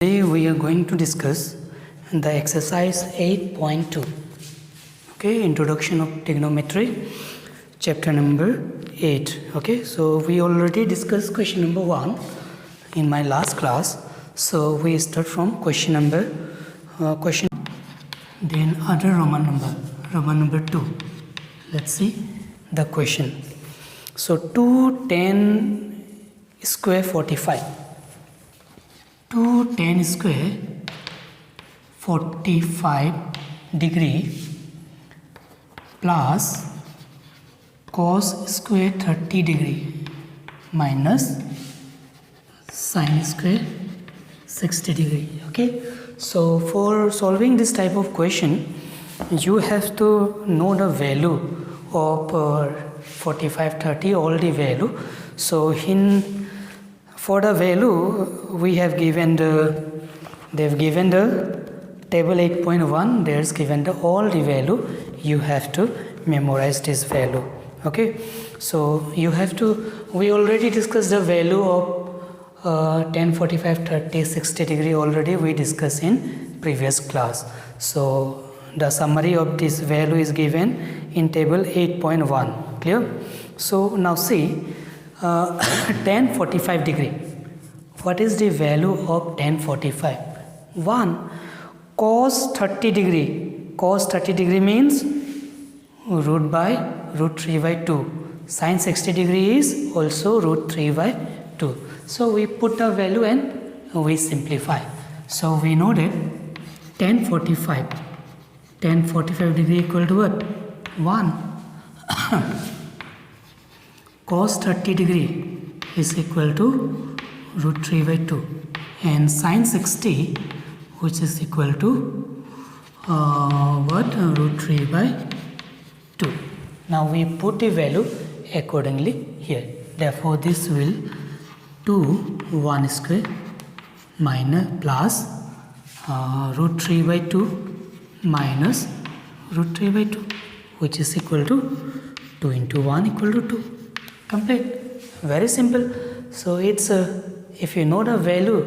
Today we are going to discuss the exercise 8.2. Okay, introduction of trigonometry, chapter number 8. Okay, so we already discussed question number 1 in my last class. So we start from question number then other Roman number 2. Let's see the question. So 2 10 square 45. 2 10 square 45 degree plus cos square 30 degree minus sin square 60 degree. Okay, so for solving this type of question you have to know the value of 45 30, all the value. So for the value we have given they've given the table 8.1. there's given all the value. You have to memorize this value. Okay, so you have to, we already discussed the value of 10 45 30 60 degree already we discussed in previous class. So the summary of this value is given in table 8.1. clear? So now see 10 45 degree. What is the value of 10 45? 1 cos 30 degree. Cos 30 degree means root 3 by 2. Sin 60 degree is also root 3 by 2. So we put the value and we simplify. So we know that 10 45 degree equal to what? 1 cos 30 degree is equal to root 3 by 2 and sin 60 which is equal to root 3 by 2. Now we put the value accordingly here. Therefore this will 2 1 square minus plus root 3 by 2 minus root 3 by 2 which is equal to 2 into 1 equal to 2. Complete. Very simple. So it's if you know the value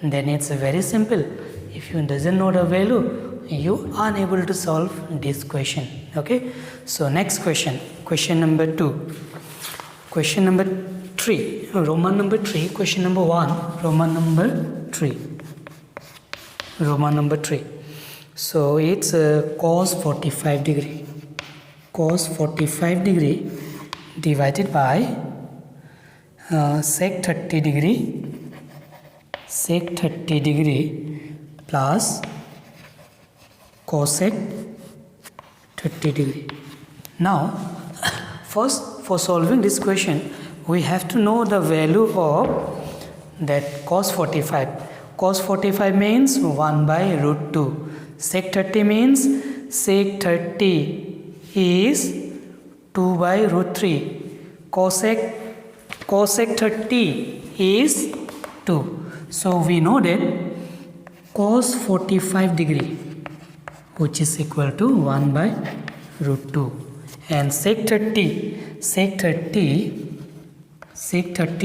then it's very simple. If you doesn't know the value you are unable to solve this question. Okay, so next question number 2. Question number 3, Roman number 3. Question number 1, Roman number 3. So it's cos 45 degree. Cos 45 degree divided by sec 30 degree plus cosec 30 degree. Now first, for solving this question we have to know the value of that cos 45. Cos 45 means 1 by root 2. Sec 30 means sec 30 is 2 by root 3. Cosec 30 is 2. So we know that cos 45 degree which is equal to 1 by root 2 and sec 30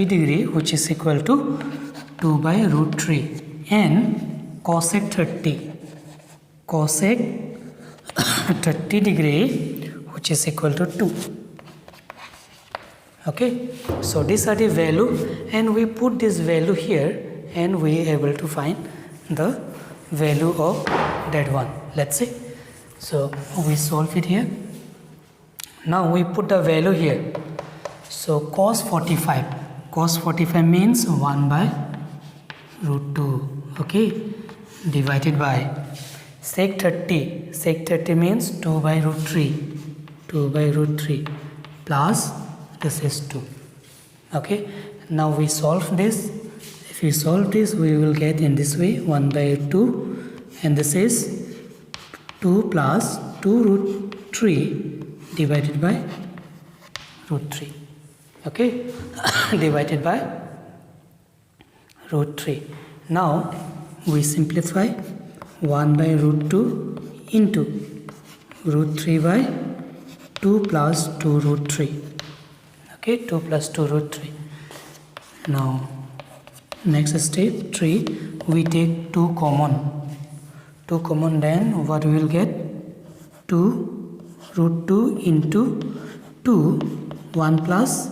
degree which is equal to 2 by root 3 and cosec 30 degree which is equal to 2. Okay, so these are the value and we put this value here and we are able to find the value of that one. Let's see. So we solve it here. Now we put the value here. So cos 45 means 1 by root 2. Okay, divided by sec 30 means 2 by root 3 plus this is 2. Okay, now we solve this. If we solve this we will get in this way 1 by 2 and this is 2 plus 2 root 3 divided by root 3. Okay, divided by root 3. Now we simplify 1 by root 2 into root 3 by 2 plus 2 root 3. Okay, 2 plus 2 root 3. Now Next step 3, we take 2 common, then what we will get? 2 root 2 into 2, 1 plus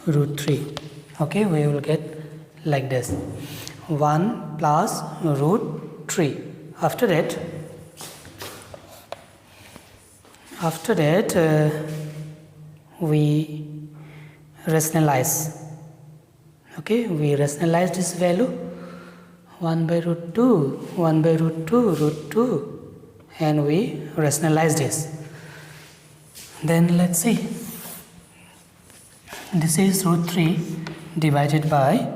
root 3. Okay, we will get like this, 1 plus root 3. After that we rationalize. Okay, we rationalize this value, 1 by root 2, 1 by root 2, root 2, and we rationalize this. Then let's see, this is root 3 divided by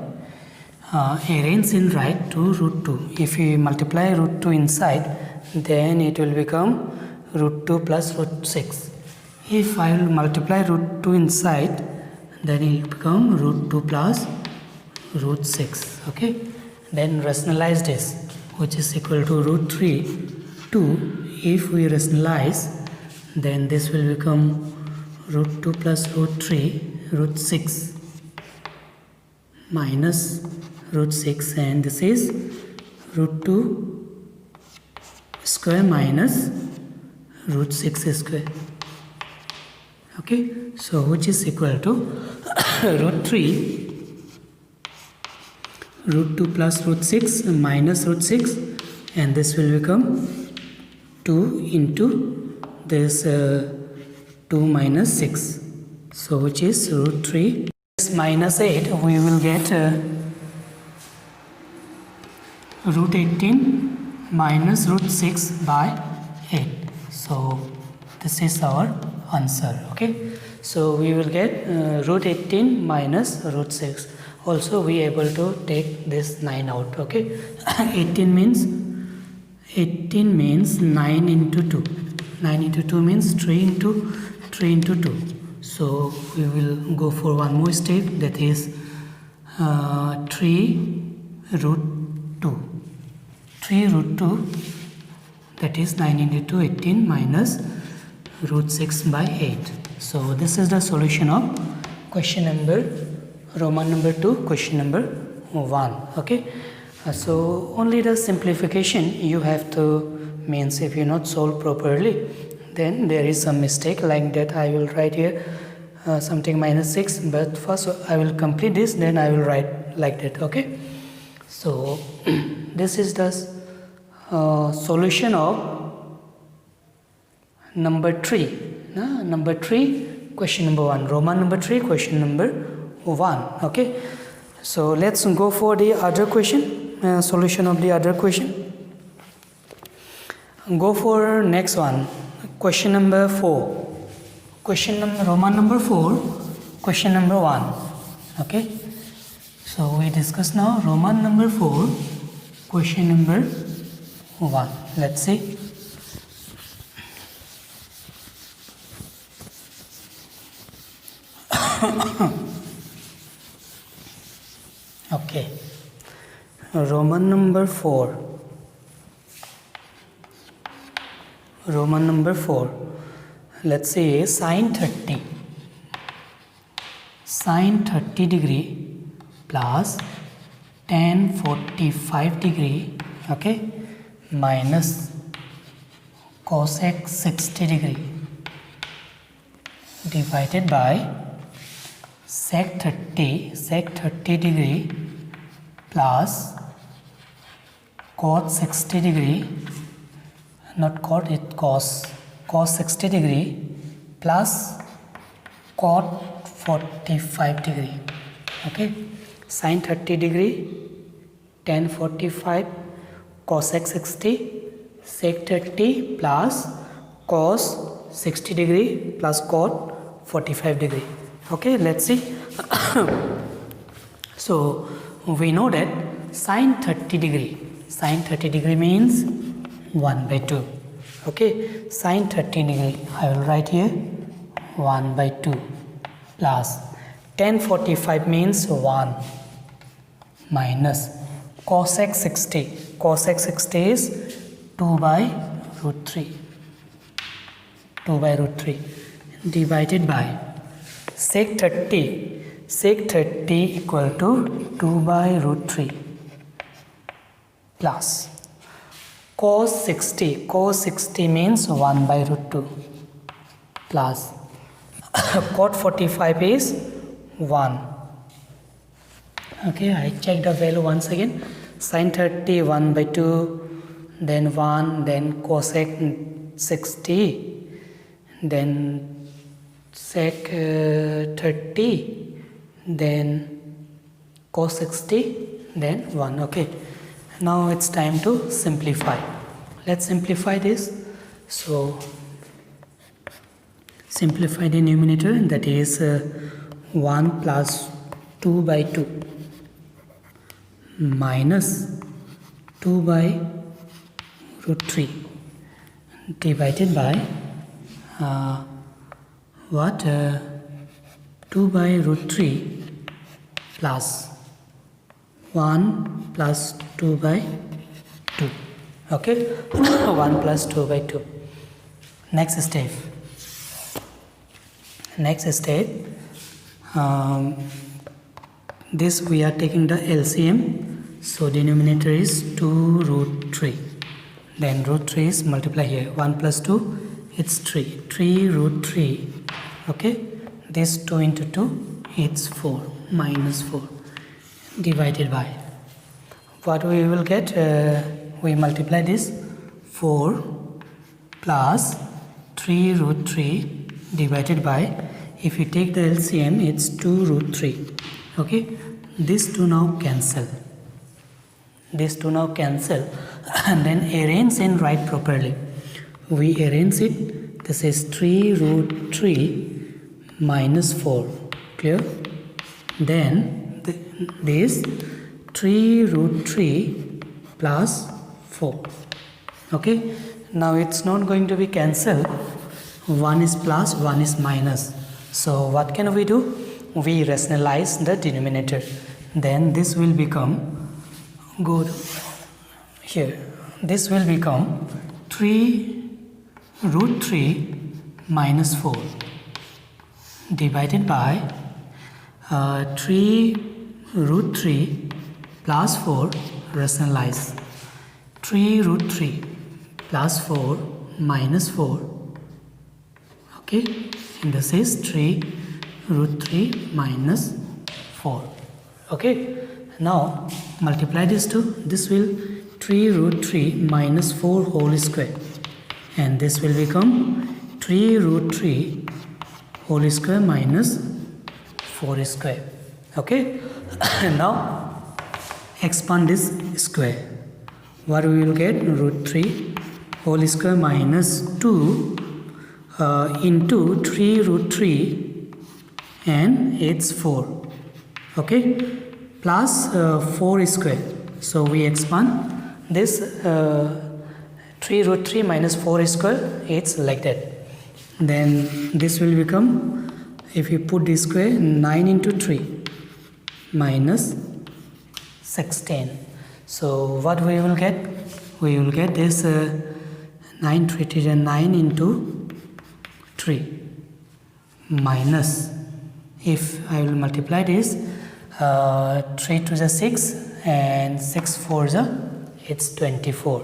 arrange in right to root 2. If we multiply root 2 inside, then it will become root 2 plus root 6. If I will multiply root 2 inside, then it will become root 2 plus root 6. Okay, then rationalize this, which is equal to root 3 2. If we rationalize, then this will become root 2 plus root 3 root 6 minus root 6, and this is root 2 square minus root 6 square. Okay, so which is equal to root 3 root 2 plus root 6 minus root 6, and this will become 2 into this 2 minus 6, so which is root 3 minus 8. We will get root 18 minus root 6 by 8. So this is our answer. Okay, so we will get root 18 minus root 6. Also we able to take this 9 out. Okay, 18 means 9 into 2. 9 into 2 means 3 into 2. So we will go for one more step, that is 3 root 2. 3 root 2, that is 9 into 2, 18 minus root 6 by 8. So this is the solution of question number Roman number 2, question number 1. Okay, so only the simplification you have to, means if you not solve properly, then there is some mistake like that. I will write here something minus 6, but first I will complete this, then I will write like that. Okay, so this is the solution of number 3. Number 3, question number 1. Roman number 3, question number 1. Okay, so let's go for the other question, solution of the other question. Go for next one, question number 4. Question number Roman number 4, question number 1. Okay, so we discuss now Roman number 4, question number 1. Let's see. Okay, Roman number 4. Roman number 4. Let's say sine 30 degree plus tan 45 degree, okay, minus cosec 60 degree divided by sec 30 degree plus cot 60 degree, not cot, it cos 60 degree plus cot 45 degree. Okay, sine 30 degree, tan 45, cosec 60, sec 30 plus cos 60 degree plus cot 45 degree. Okay, let's see. So we know that sine 30 degree means 1 by 2. Okay, sine 30 degree, I will write here 1 by 2 plus tan 45 means 1 minus cosec 60. Cosec 60 is 2 by root 3. 2 by root 3 divided by sec 30. sec 30 equal to 2 by root 3 plus cos 60 means 1 by root 2 plus cot 45 is 1. Okay, I check the value once again. Sin 30 1 by 2, then 1, then cosec 60, then sec 30, then cos 60, then 1. Okay, now it's time to simplify. Let's simplify this. So simplify the numerator, that is 1 plus 2 by 2 minus 2 by root 3 divided by 2 by root 3 plus 1 plus 2 by 2. Okay, 1 plus 2 by 2. Next step, this we are taking the LCM, so denominator is 2 root 3, then root 3 is multiply here, 1 plus 2, it's 3 root 3. Okay, this 2 into 2, it's 4, minus 4, divided by what we will get, we multiply this 4 plus 3 root 3 divided by, if you take the LCM, it's 2 root 3. Okay, these two now cancel, and then arrange and write properly. We arrange it, this is 3 root 3 minus 4, clear? Then this 3 root 3 plus 4. Okay, now it's not going to be cancelled, 1 is plus, 1 is minus. So what can we do? We rationalize the denominator, then this will become, go here, this will become 3 root 3 minus 4 divided by 3 root 3 plus 4, rationalize 3 root 3 plus 4 minus 4. Okay, and this is 3 root 3 minus 4. Okay, now multiply this two, this will 3 root 3 minus 4 whole square, and this will become 3 root 3 whole square minus 4 square. Okay, now expand this square, what we will get, root 3 whole square minus 2 into 3 root 3 and it's 4. Okay, plus 4 square, so we expand this 3 root 3 minus 4 square, it's like that. Then this will become, if you put this square, 9 into 3 minus 16. So what we will get? We will get this 9 3 and 9 into 3 minus, if I will multiply this, 3 to the 6 and 6 4 the, it's 24.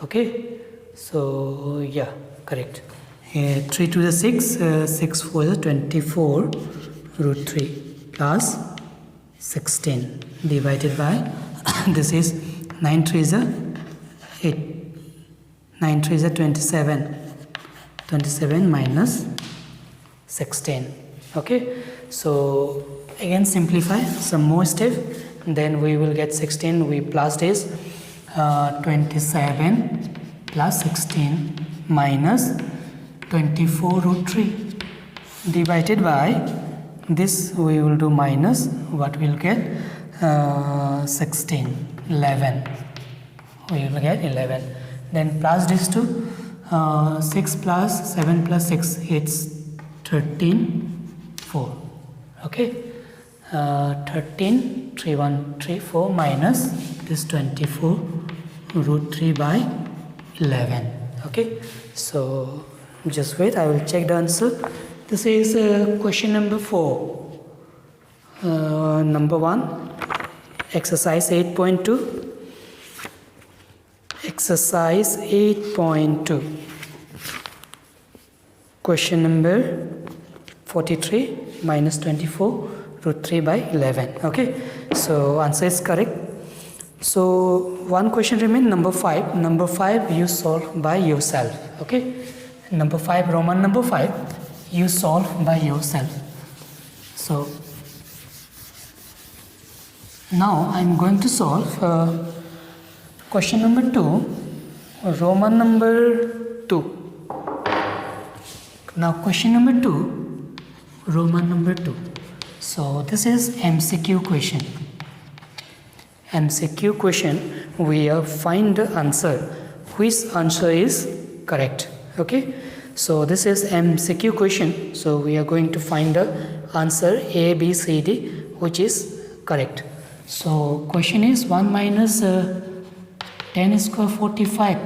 Okay, so yeah, correct. 3 to the 6, 6 4 the 24 root 3 plus 16 divided by this is 9 3 is a 8, 9 3 is a 27 minus 16. Okay, so again simplify some more step, then we will get 16, we plus this 27 plus 16 minus 24 root 3 divided by this, we will do minus, what we will get, 16, 11, we will get 11, then plus this two, 6 plus 7 plus 6, it's 13, 4. Okay, 13, 3 1 3 4 minus this 24 root 3 by 11. Okay, so just wait, I will check the answer. This is question number 4. number 1, exercise 8.2. Exercise 8.2. Question number 43, minus 24 root 3 by 11. Okay, so answer is correct. So one question remains, number 5. Number 5 you solve by yourself. Okay, number 5, Roman number 5, you solve by yourself. So now I am going to solve question number 2, Roman number 2. Now question number 2, Roman number 2. So this is MCQ question. MCQ question, we have find the answer. Which answer is correct? Okay. So this is MCQ question. So we are going to find the answer A, B, C, D, which is correct. So question is 1 minus 10 square 45,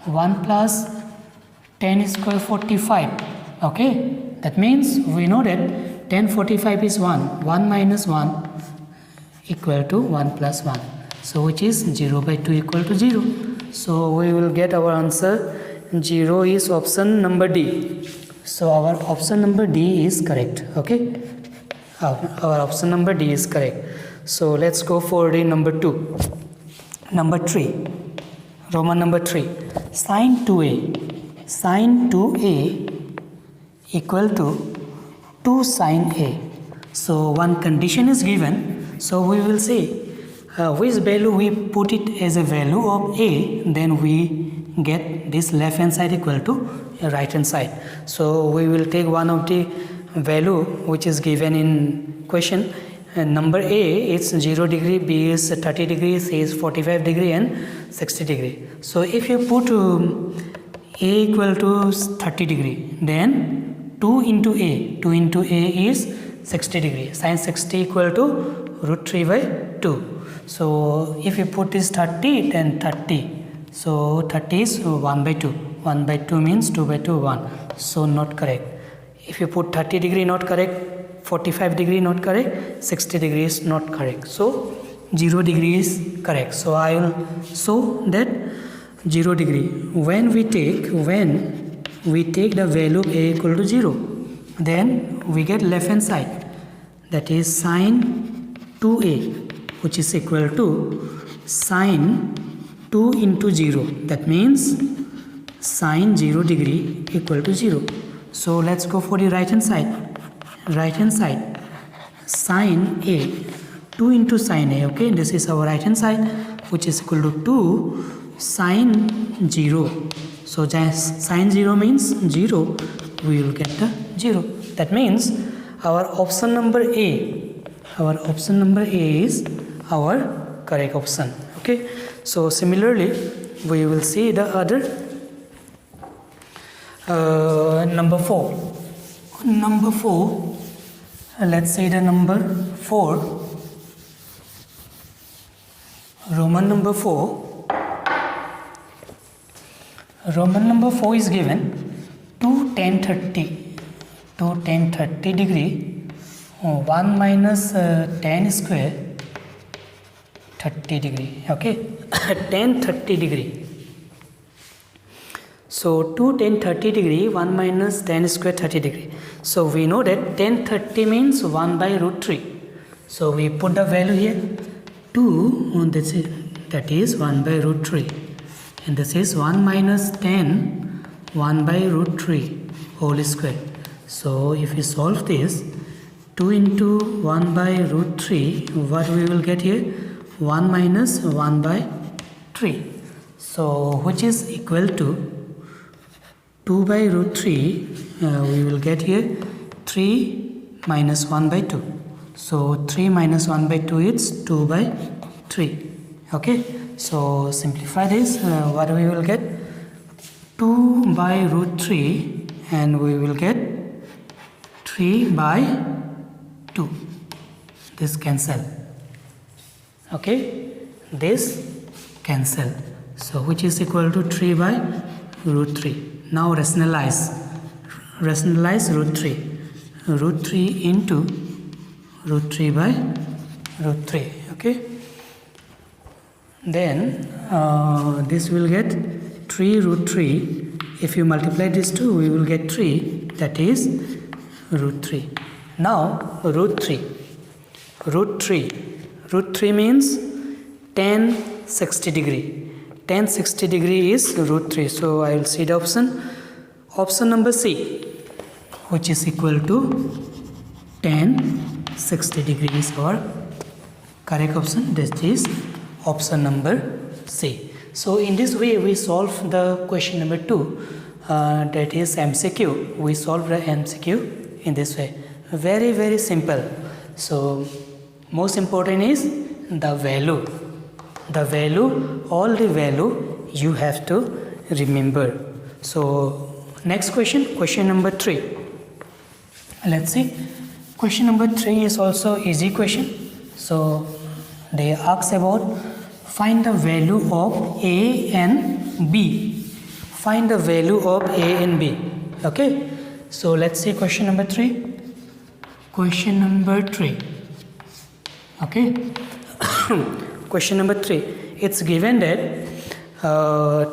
1 plus 10 square 45. Okay, that means we know that 10 45 is 1. 1 minus 1 equal to 1 plus 1. So which is 0 by 2 equal to 0. So we will get our answer. 0 is option number D. So our option number D is correct. Okay, our option number D is correct. So let's go for the number 2. Number 3, Roman number 3, sine 2a. Sine 2a equal to 2 sine a. So one condition is given. So we will see which value we put it as a value of a, then we get this left hand side equal to right hand side. So we will take one of the value which is given in question. Number A is 0 degree, B is 30 degree, C is 45 degree and 60 degree. So if you put A equal to 30 degree, then 2 into A is 60 degree. Sin 60 equal to root 3 by 2. So if you put this 30, then 30. So 30 is 1 by 2. 1 by 2 means 2 by 2, 1. So not correct. If you put 30 degree, not correct. 45 degree not correct, 60 degree is not correct. So 0 degree is correct. So I will show that 0 degree. When we take the value A equal to 0, then we get left hand side, that is sine 2A, which is equal to sine 2 into 0. That means sine 0 degree equal to 0. So let's go for the right hand side. Right hand side, sine A, 2 into sine A. Okay, this is our right hand side, which is equal to 2 sine 0. So sine 0 means 0, we will get the 0. That means our option number A, is our correct option. Okay, so similarly we will see the other number 4. Number 4, let's say the number 4, Roman number 4. Roman number 4 is given 2 tan 30 degree, 1 minus tan square 30 degree. Okay, tan 30 degree. So 2 tan 30 degree, 1 minus tan square 30 degree. So we know that tan 30 means 1 by root 3. So we put the value here. 2, that is 1 by root 3. And this is 1 minus tan 1 by root 3 whole square. So if we solve this, 2 into 1 by root 3, what we will get here? 1 minus 1 by 3. So which is equal to 2 by root 3, we will get here 3 minus 1 by 2. So 3 minus 1 by 2 is 2 by 3. Okay, so simplify this, what we will get? 2 by root 3 and we will get 3 by 2. This cancel. Okay, this cancel. So which is equal to 3 by root 3. Now rationalize root 3. Root 3 into root 3 by root 3. Okay, then this will get 3 root 3. If you multiply these two, we will get 3, that is root 3. Now root 3 means tan 60 degree. Tan 60 degree is root 3. So I will see the option number C, which is equal to tan 60 degree is our correct option. This is option number C. So in this way we solve the question number 2, that is MCQ. We solve the MCQ in this way. Very, very simple. So most important is the value. All the value you have to remember. So next question number 3. Let's see. Question number 3 is also easy question. So they ask about find the value of A and B. Find the value of A and B. Okay. So let's see question number 3. Question number 3. Okay. Question number 3. It's given that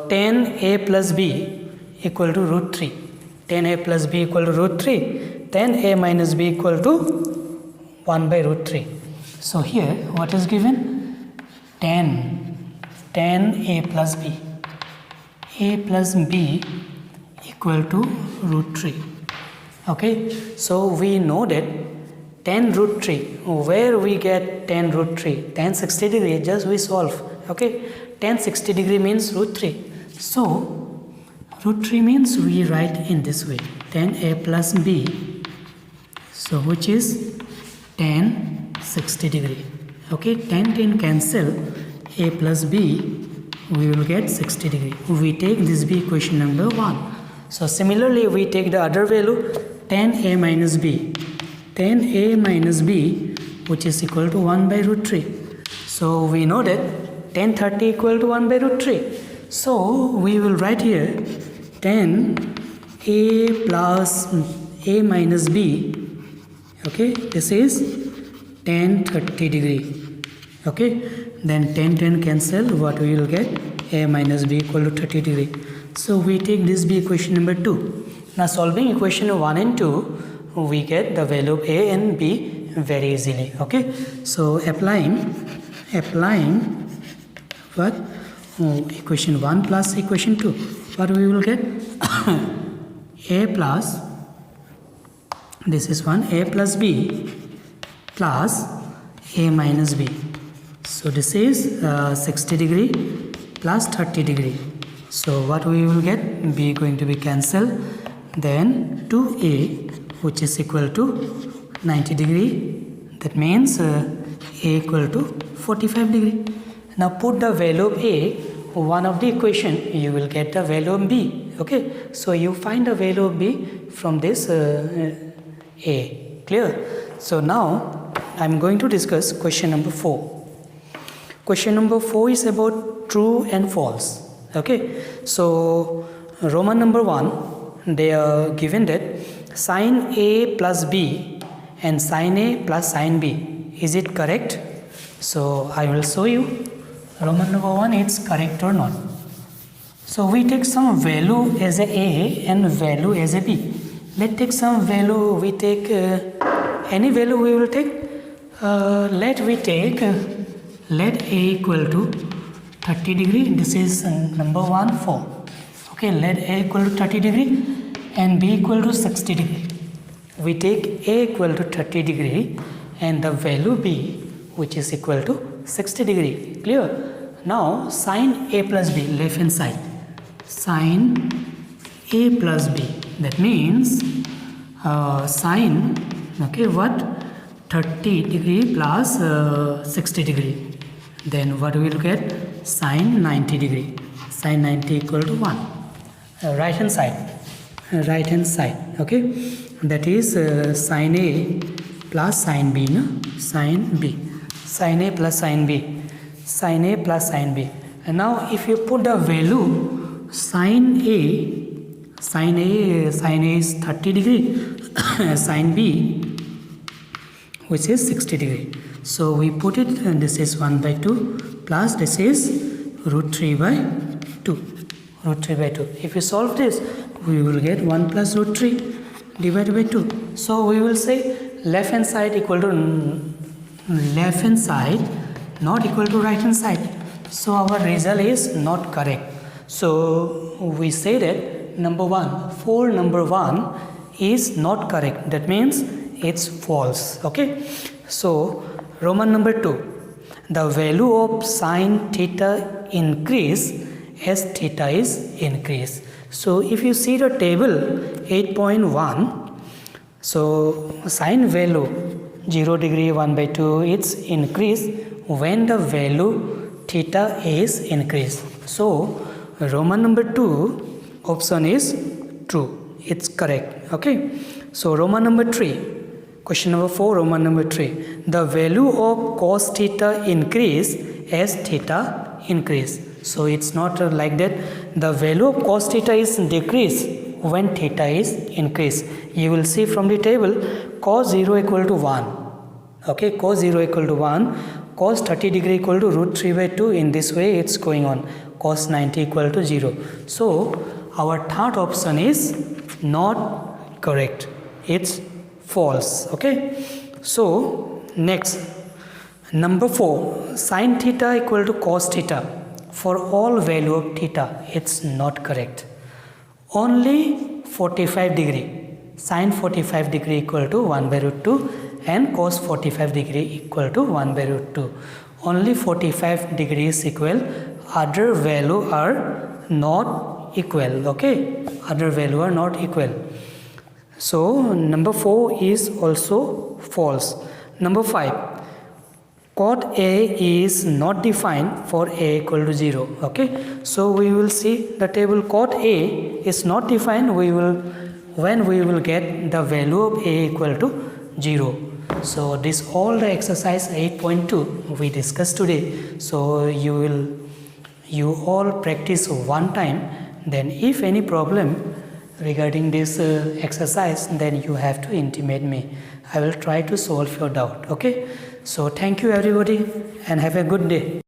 tan A plus B equal to root 3. Tan A plus B equal to root 3. Tan A minus B equal to 1 by root 3. So here what is given? Tan A plus B. A plus B equal to root 3. Okay. So we know that tan root 3. Where we get tan root 3? Tan 60 degree. Just we solve. Okay. Tan 60 degree means root 3. So root 3 means we write in this way. Tan A plus B. So which is tan 60 degree. Okay. Tan cancel. A plus B. We will get 60 degree. We take this be equation number 1. So similarly we take the other value, tan A minus B. Tan A minus B, which is equal to 1 by root 3. So we know that tan 30 equal to 1 by root 3. So we will write here tan A plus A minus B. Okay, this is tan 30 degree. Okay, then tan cancel. What we will get? A minus B equal to 30 degree. So we take this be equation number 2. Now solving equation 1 and 2, we get the value of A and B very easily. Okay, so applying what? Equation 1 plus equation 2. What we will get? A plus, this is 1, A plus B plus A minus B. So this is 60 degree plus 30 degree. So what we will get? B going to be cancelled. Then 2A, which is equal to 90 degree. That means A equal to 45 degree. Now put the value of A, one of the equation, you will get the value of B. Okay. So you find the value of B from this A. Clear? So now I am going to discuss question number 4. Question number 4 is about true and false. Okay. So Roman number 1, they are given that sin A plus B and sin A plus sin B. Is it correct? So I will show you. Roman number 1, it's correct or not. So we take some value as a A and value as a B. Let's take some value. We take any value we will take. Let A equal to 30 degree. This is number 1, 4. Okay, let A equal to 30 degree and B equal to 60 degree. We take A equal to 30 degree and the value B, which is equal to 60 degree. Clear? Now sin A plus B, left hand side. Sin A plus B. That means sin, okay, what? 30 degree plus 60 degree. Then what we will get? Sin 90 degree. Sin 90 equal to 1. Right hand side. Okay. That is sin A plus sin B. No? Sin B. Sin A plus sin B. Sin A plus sin B. And now if you put the value sin A is 30 degree. Sin B, which is 60 degree. So we put it, and this is 1 by 2 plus this is root 3 by 2. Root 3 by 2. If we solve this, we will get 1 plus root 3 divided by 2. So we will say left hand side equal to left hand side not equal to right hand side. So our result is not correct. So we say that number 1 is not correct. That means it's false. Okay. So Roman number 2. The value of sine theta increase as theta is increase. So if you see the table 8.1, so sine value 0 degree 1 by 2, it's increase when the value theta is increased. So Roman number 2 option is true. It's correct. Okay. So Roman number 3. Question number 4, Roman number 3. The value of cos theta increase as theta increase. So it's not like that. The value of cos theta is decrease when theta is increase. You will see from the table cos 0 equal to 1. Okay, cos 0 equal to 1. Cos 30 degree equal to root 3 by 2. In this way it's going on. Cos 90 equal to 0. So our third option is not correct. It's false. Okay. So next, number 4, sin theta equal to cos theta. For all value of theta, it's not correct. Only 45 degree, sin 45 degree equal to 1 by root 2 and cos 45 degree equal to 1 by root 2. Only 45 degrees equal, other value are not equal. Okay, other value are not equal. So number 4 is also false. Number 5, cot A is not defined for A equal to 0. Okay, so we will see the table cot A is not defined when we will get the value of A equal to 0. So this all the exercise 8.2 we discussed today. So you all practice one time, then if any problem regarding this exercise, then you have to intimate me. I will try to solve your doubt. Okay, so thank you everybody and have a good day.